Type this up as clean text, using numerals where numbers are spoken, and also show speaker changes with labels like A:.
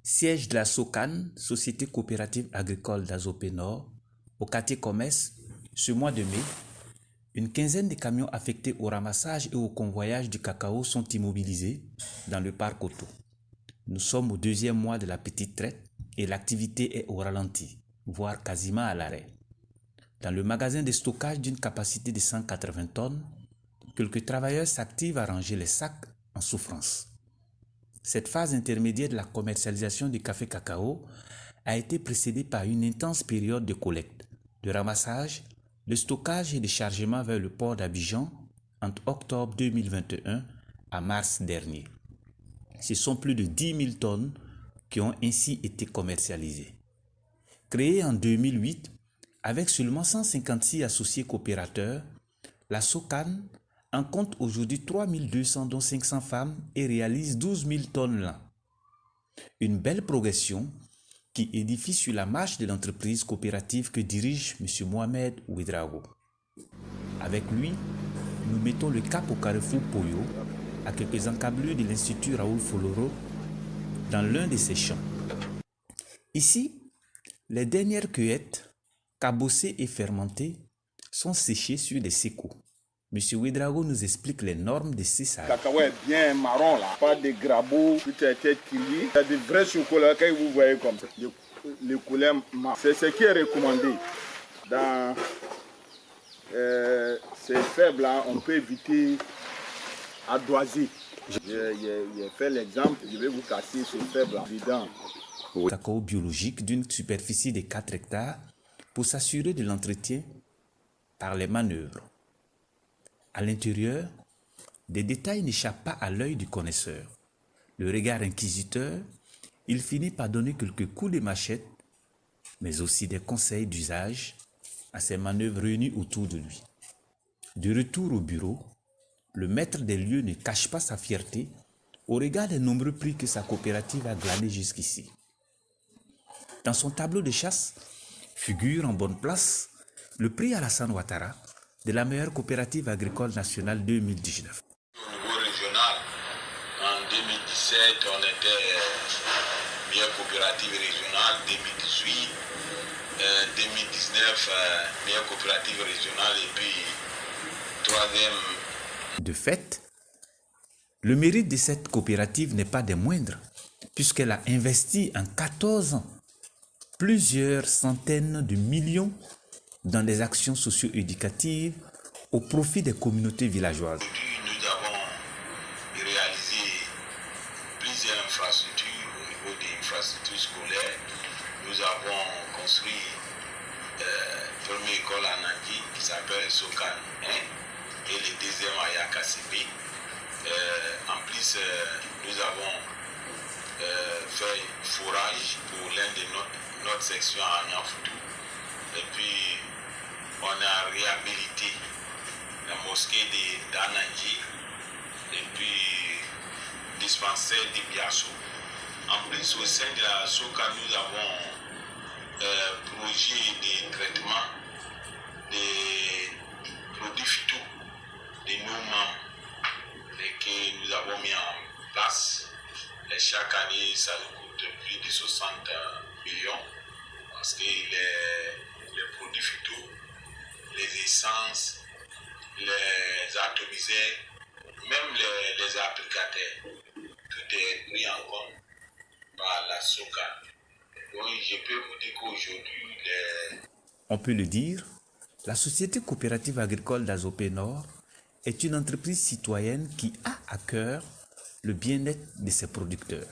A: siège de la SOCAN, Société coopérative agricole d'Azopé Nord, au quartier Commerce, ce mois de mai, une quinzaine de camions affectés au ramassage et au convoyage du cacao sont immobilisés dans le parc auto. Nous sommes au deuxième mois de la petite traite et l'activité est au ralenti, voire quasiment à l'arrêt. Dans le magasin de stockage d'une capacité de 180 tonnes, quelques travailleurs s'activent à ranger les sacs en souffrance. Cette phase intermédiaire de la commercialisation du café cacao a été précédée par une intense période de collecte, de ramassage, de stockage et de chargement vers le port d'Abidjan entre octobre 2021 à mars dernier. Ce sont plus de 10 000 tonnes qui ont ainsi été commercialisées. Créée en 2008, avec seulement 156 associés coopérateurs, la SOCAN en compte aujourd'hui 3 200 dont 500 femmes et réalise 12 000 tonnes l'an. Une belle progression qui édifie sur la marche de l'entreprise coopérative que dirige M. Mohamed Ouedraogo. Avec lui, nous mettons le cap au carrefour Poyo, à quelques encablures de l'Institut Raoul Foloro, dans l'un de ses champs. Ici, les dernières cueillettes, cabossées et fermentées, sont séchées sur des sécos. M. Ouedraogo nous explique les normes de séchage.
B: Le cacao est bien marron là, pas de grabeaux, tout a été cueilli. Il y a de vrais chocolats que vous voyez comme ça. Le couleur marron. C'est ce qui est recommandé. Dans ces faibles là, on peut éviter à doiser. J'ai fait l'exemple, je vais vous casser ce faible là dedans.
A: Cacao biologique d'une superficie de 4 hectares pour s'assurer de l'entretien par les manœuvres. À l'intérieur, des détails n'échappent pas à l'œil du connaisseur. Le regard inquisiteur, il finit par donner quelques coups de machette, mais aussi des conseils d'usage à ces manœuvres réunies autour de lui. De retour au bureau, le maître des lieux ne cache pas sa fierté au regard des nombreux prix que sa coopérative a glanés jusqu'ici. Dans son tableau de chasse figure en bonne place le prix Alassane Ouattara de la meilleure coopérative agricole nationale 2019.
C: Au niveau régional, en 2017, on était meilleure coopérative régionale, 2018, 2019, meilleure coopérative régionale et puis troisième.
A: De fait, le mérite de cette coopérative n'est pas des moindres, puisqu'elle a investi en 14 ans plusieurs centaines de millions dans des actions socio-éducatives au profit des communautés villageoises.
C: Nous avons réalisé plusieurs infrastructures au niveau des infrastructures scolaires. Nous avons construit la première école à Nandi qui s'appelle SOCAN 1 et le deuxième à Yakasebe. En plus, nous avons fait forage pour l'un de notre section à Niafoutou. Et puis, on a réhabilité la mosquée d'Ananji et puis dispensaire de Biasso. En plus, au sein de la SOCA, nous avons projet de traitement des produits phyto de nos membres que nous avons mis en place. Et chaque année, ça nous coûte plus de 60 millions parce que les produits phyto, les essences, les atomiseurs, même les applicateurs, tout est pris en compte par la SOCA. Donc je peux vous dire qu'aujourd'hui,
A: On peut le dire, la Société coopérative agricole d'Azopé Nord est une entreprise citoyenne qui a à cœur le bien-être de ses producteurs.